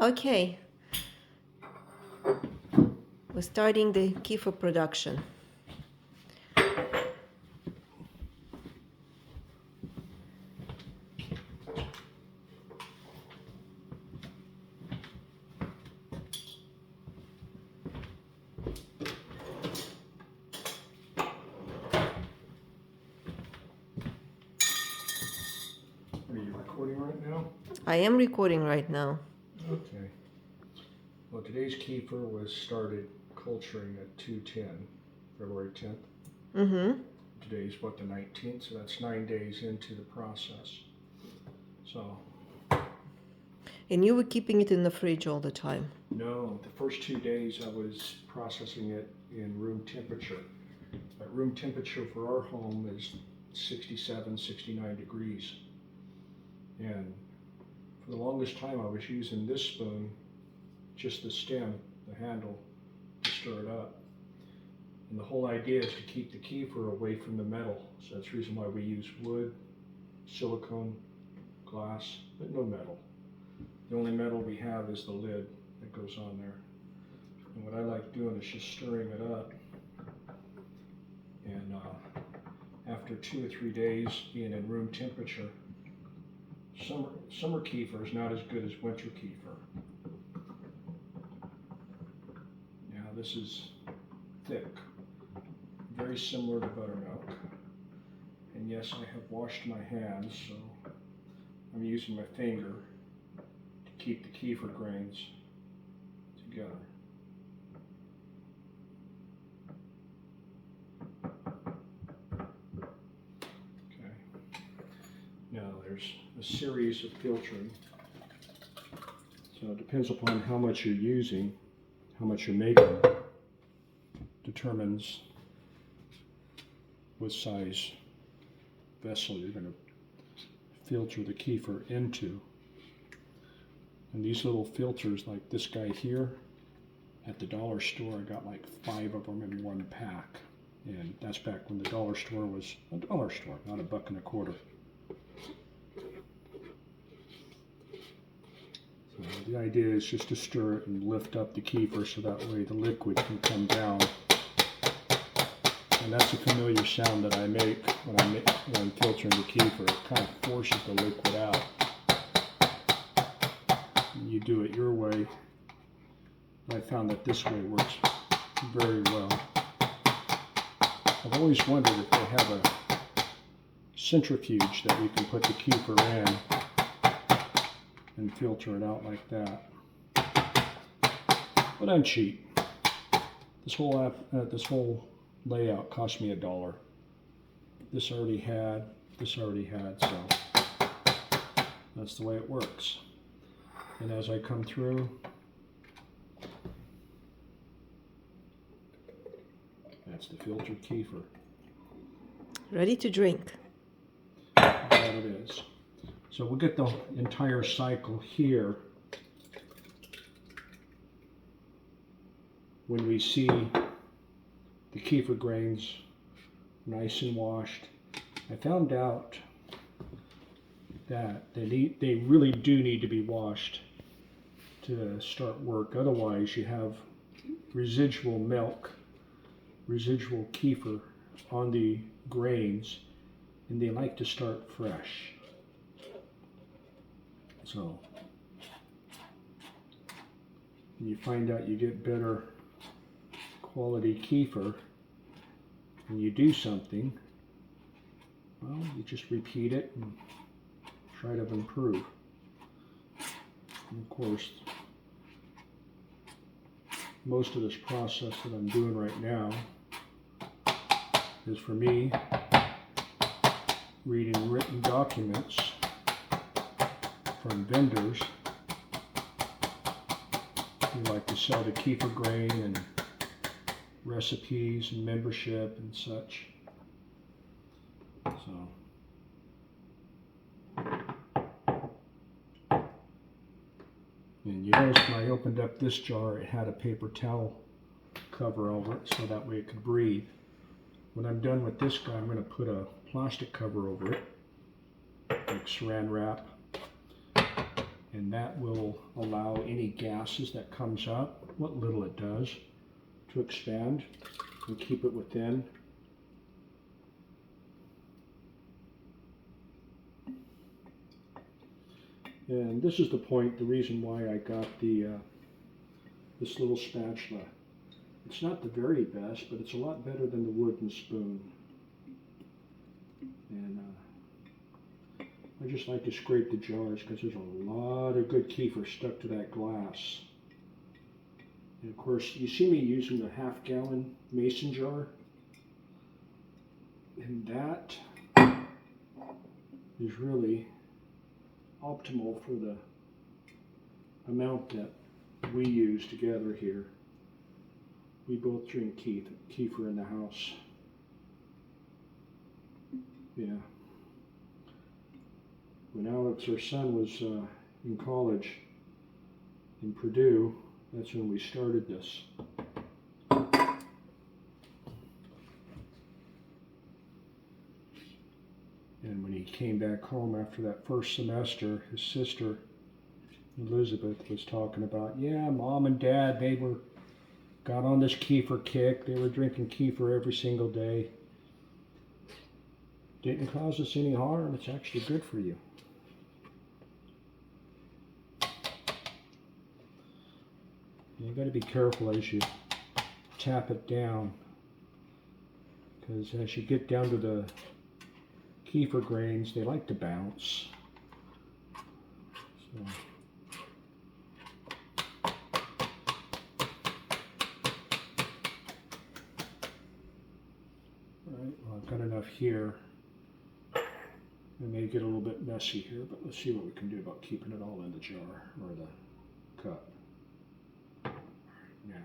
Okay, we're starting the kefir production. Are you recording right now? I am recording right now. Okay. Well, today's kefir was started culturing at 2:10, February 10th. Mm-hmm. Today's what, the 19th, so that's 9 days into the process. So, And you were keeping it in the fridge all the time. no, the first 2 days I was processing it in room temperature. But room temperature for our home is 67, 69 degrees. And for the longest time I was using this spoon, just the stem, the handle, to stir it up. And the whole idea is to keep the kefir away from the metal. So that's the reason why we use wood, silicone, glass, but no metal. The only metal we have is the lid that goes on there. And what I like doing is just stirring it up. And after 2 or 3 days being in room temperature, summer kefir is not as good as winter kefir. Now this is thick, very similar to buttermilk. And yes, I have washed my hands, so I'm using my finger to keep the kefir grains together. Okay. Now there's a series of filtering. So it depends upon how much you're using, how much you're making, determines what size vessel you're going to filter the kefir into. And these little filters, like this guy here, at the dollar store, I got like 5 of them in one pack. And that's back when the dollar store was a dollar store, not $1.25. So the idea is just to stir it and lift up the kefir so that way the liquid can come down. And that's a familiar sound that I make when I'm filtering the kefir. It kind of forces the liquid out. And you do it your way. I found that this way works very well. I've always wondered if they have a centrifuge that we can put the kefir in and filter it out like that. But I'm cheap. This whole layout cost me $1. This already had, so that's the way it works. And as I come through, that's the filtered kefir. Ready to drink. That it is. So we'll get the entire cycle here when we see the kefir grains nice and washed. I found out that they really do need to be washed to start work. Otherwise you have residual milk, residual kefir on the grains, and they like to start fresh. So you find out you get better quality kefir and you do something, well, you just repeat it and try to improve. And of course, most of this process that I'm doing right now is for me reading written documents from vendors who like to sell the kefir grain and recipes and membership and such. So and you notice when I opened up this jar, it had a paper towel cover over it so that way it could breathe. When I'm done with this guy, I'm going to put a plastic cover over it, like saran wrap, and that will allow any gases that comes up, what little it does, to expand and keep it within. And this is the point, the reason why I got the this little spatula. It's not the very best, but it's a lot better than the wooden spoon. And I just like to scrape the jars because there's a lot of good kefir stuck to that glass. And of course, you see me using the half-gallon mason jar. And that is really optimal for the amount that we use together here. We both drink kefir in the house. Yeah. When Alex, our son, was in college in Purdue, that's when we started this. And when he came back home after that first semester, his sister, Elizabeth, was talking about, yeah, Mom and Dad, they got on this kefir kick. They were drinking kefir every single day. Didn't cause us any harm. It's actually good for you. You got to be careful as you tap it down, because as you get down to the kefir grains, they like to bounce. So. Alright, well, I've got enough here. It may get a little bit messy here, but let's see what we can do about keeping it all in the jar or the cup. Now.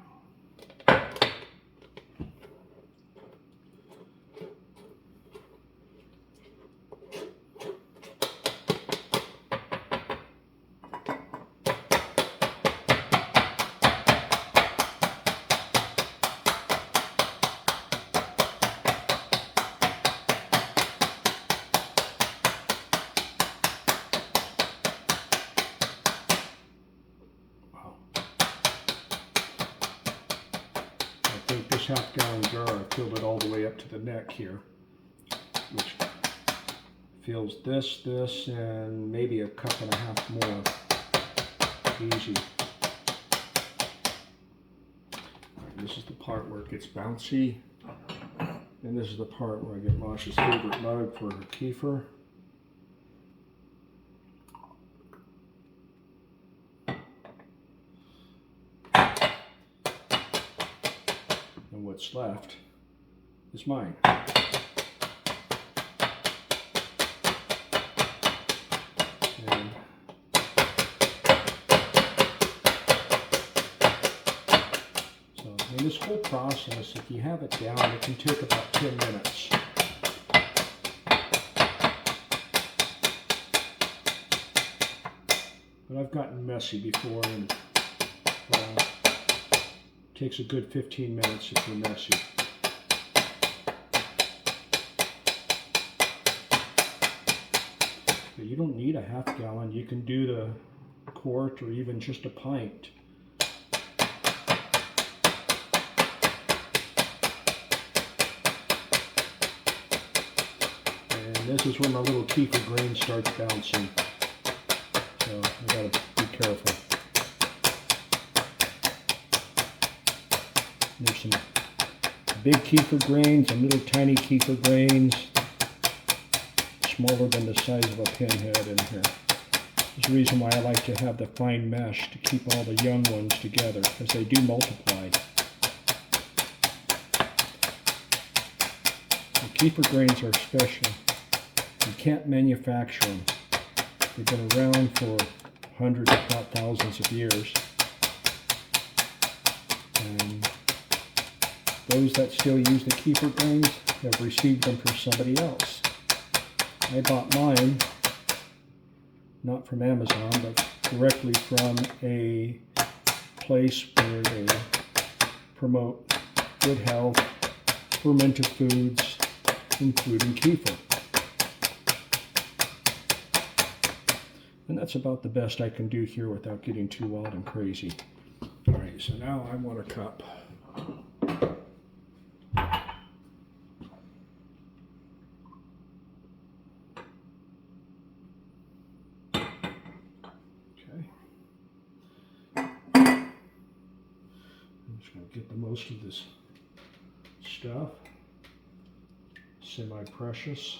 This half-gallon jar, I filled it all the way up to the neck here, which fills this, and maybe a cup and a half more. Easy. Right, this is the part where it gets bouncy, and this is the part where I get Mosh's favorite mug for her kefir. And what's left is mine. And so in this whole process, if you have it down, it can take about 10 minutes. But I've gotten messy before, and takes a good 15 minutes if you're messy. But you don't need a half-gallon. You can do the quart or even just a pint. And this is where my little kefir grain starts bouncing. So I gotta be careful. There's some big kefir grains and little tiny kefir grains, smaller than the size of a pinhead in here. There's a reason why I like to have the fine mesh to keep all the young ones together, because they do multiply. The kefir grains are special. You can't manufacture them. They've been around for hundreds, if not thousands of years. And those that still use the kefir grains have received them from somebody else. I bought mine, not from Amazon, but directly from a place where they promote good health, fermented foods, including kefir. And that's about the best I can do here without getting too wild and crazy. All right, so now I want a cup. Okay. I'm just going to get the most of this stuff. Semi-precious.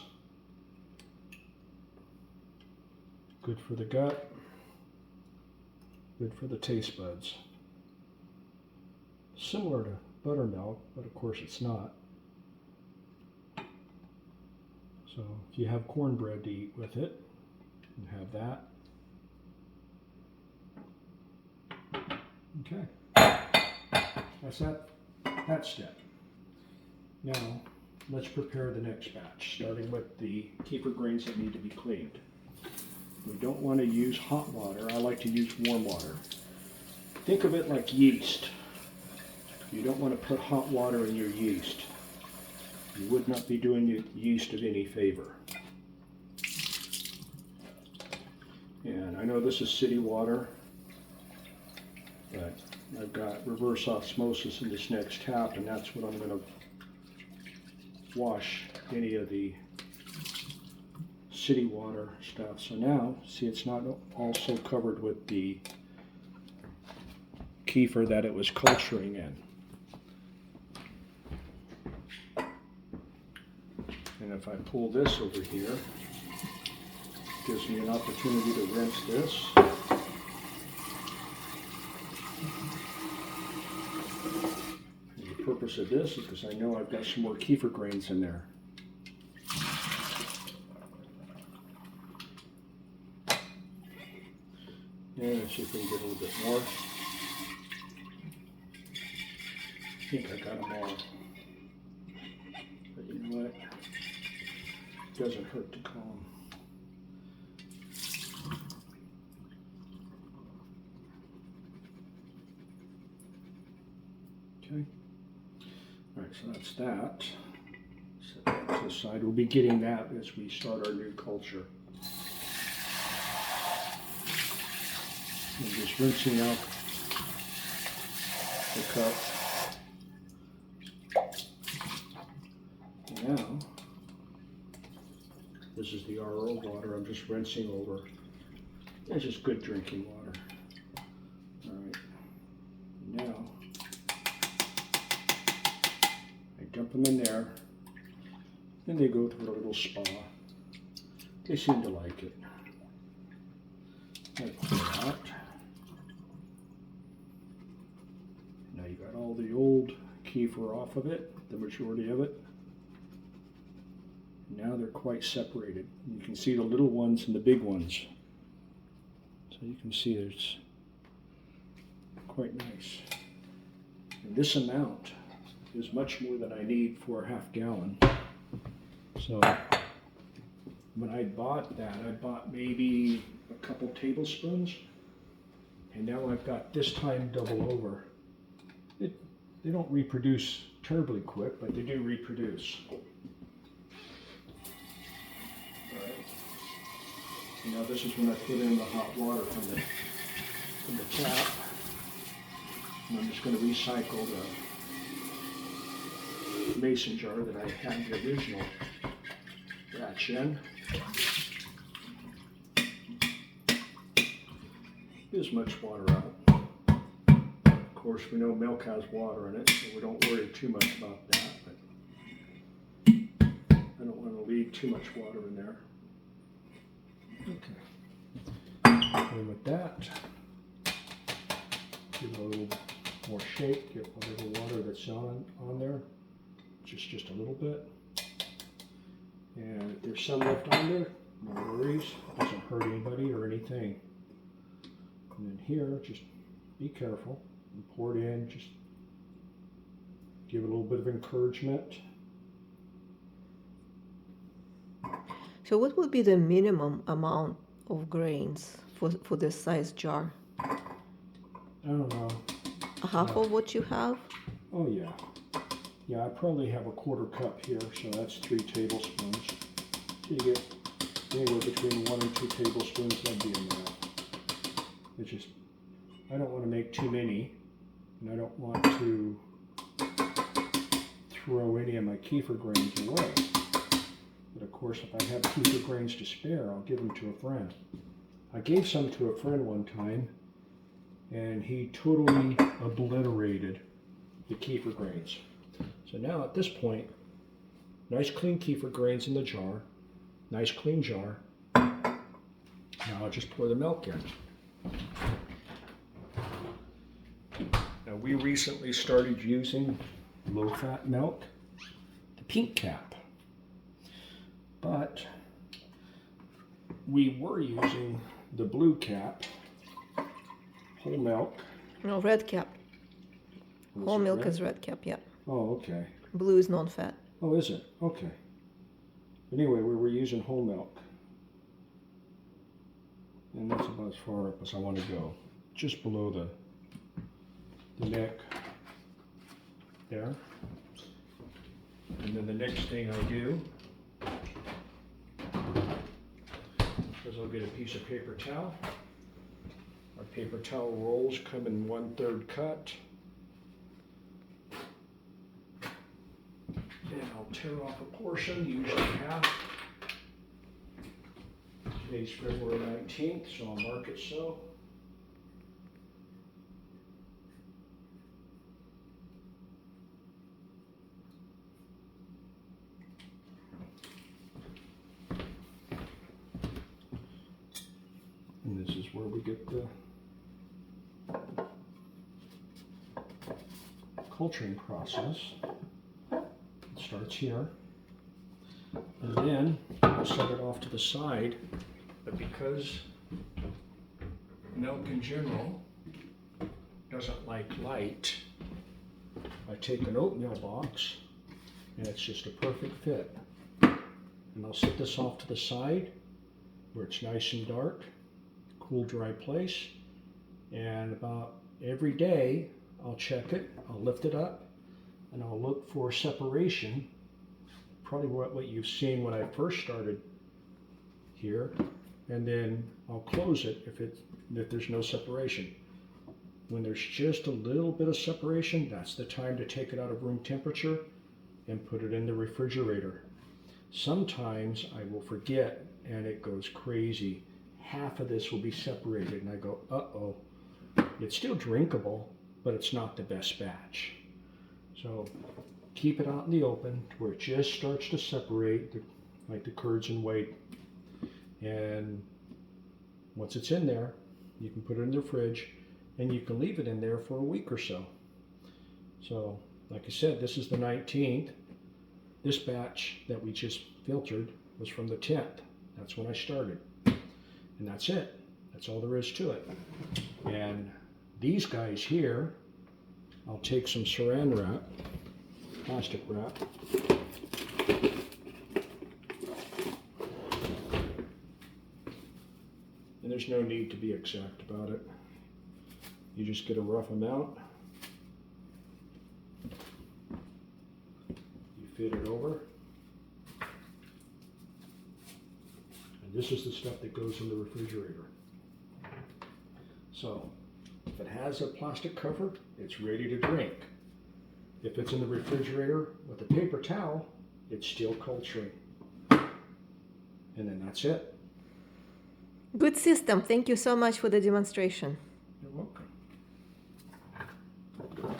Good for the gut. Good for the taste buds. Similar to buttermilk, but of course it's not. So if you have cornbread to eat with it, you have that. Okay, that's that step. Now let's prepare the next batch, starting with the kefir grains that need to be cleaned. We don't want to use hot water. I like to use warm water. Think of it like yeast. You don't want to put hot water in your yeast. You would not be doing your yeast of any favor. And I know this is city water, but I've got reverse osmosis in this next tap, and that's what I'm going to wash any of the city water stuff. So now, see, it's not also covered with the kefir that it was culturing in. And if I pull this over here, it gives me an opportunity to rinse this. And the purpose of this is because I know I've got some more kefir grains in there. And let's see if we can get a little bit more. I think I got them all. But you know what? It doesn't hurt to comb. Okay. All right, so that's that. Set that to the side. We'll be getting that as we start our new culture. I'm just rinsing out the cup. Now, this is the RO water I'm just rinsing over. It's just good drinking water. All right. Now, I dump them in there, and they go through a little spa. They seem to like it. I pull it out. Now you got all the old kefir off of it, the majority of it. Now they're quite separated. You can see the little ones and the big ones. So you can see it's quite nice. And this amount is much more than I need for a half gallon. So when I bought that, I bought maybe a couple tablespoons. And now I've got this time double over. They don't reproduce terribly quick, but they do reproduce. Now this is when I put in the hot water from the tap. And I'm just going to recycle the mason jar that I had the original batch in. Get as much water out. Of course, we know milk has water in it, so we don't worry too much about that. But I don't want to leave too much water in there. Okay. And with that, give it a little more shake, get a little water that's on there, just a little bit. And if there's some left on there, no worries, it doesn't hurt anybody or anything. And then here, just be careful and pour it in, just give it a little bit of encouragement. So what would be the minimum amount of grains for this size jar? I don't know. Half of what you have? Oh yeah. Yeah, I probably have a quarter cup here, so that's 3 tablespoons. So you get anywhere between 1 and 2 tablespoons, that'd be enough. It's just, I don't want to make too many, and I don't want to throw any of my kefir grains away. But of course, if I have kefir grains to spare, I'll give them to a friend. I gave some to a friend one time, and he totally obliterated the kefir grains. So now at this point, nice clean kefir grains in the jar, nice clean jar. Now I'll just pour the milk in. Now we recently started using low-fat milk, the pink cap, but we were using the blue cap, whole milk. No, red cap. Was Whole it milk red? is red cap, yeah. Oh, okay. Blue is non-fat. Oh, is it? Okay. Anyway, we were using whole milk. And that's about as far up as I want to go. Just below the neck there. And then the next thing I do is I'll get a piece of paper towel. Our paper towel rolls come in 1/3 cut. And I'll tear off a portion, usually half. Today's February 19th, so I'll mark it so. And this is where we get the culturing process. It starts here, and then I'll set it off to the side, but because milk in general doesn't like light, I take an oatmeal box, and it's just a perfect fit. And I'll set this off to the side where it's nice and dark, cool, dry place, and about every day I'll check it, I'll lift it up, and I'll look for separation, probably what you've seen when I first started here, and then I'll close it if there's no separation. When there's just a little bit of separation, that's the time to take it out of room temperature and put it in the refrigerator. Sometimes I will forget and it goes crazy. Half of this will be separated and I go, uh-oh. It's still drinkable, but it's not the best batch. So keep it out in the open where it just starts to separate, like the curds and whey. And once it's in there, you can put it in the fridge and you can leave it in there for a week or so. So, like I said, this is the 19th. This batch that we just filtered was from the 10th. That's when I started. And that's it. That's all there is to it. And these guys here, I'll take some saran wrap, plastic wrap, and there's no need to be exact about it. You just get a rough amount. You fit it over. And this is the stuff that goes in the refrigerator. So, if it has a plastic cover, it's ready to drink. If it's in the refrigerator with a paper towel, it's still culturing. And then that's it. Good system. Thank you so much for the demonstration. You're welcome.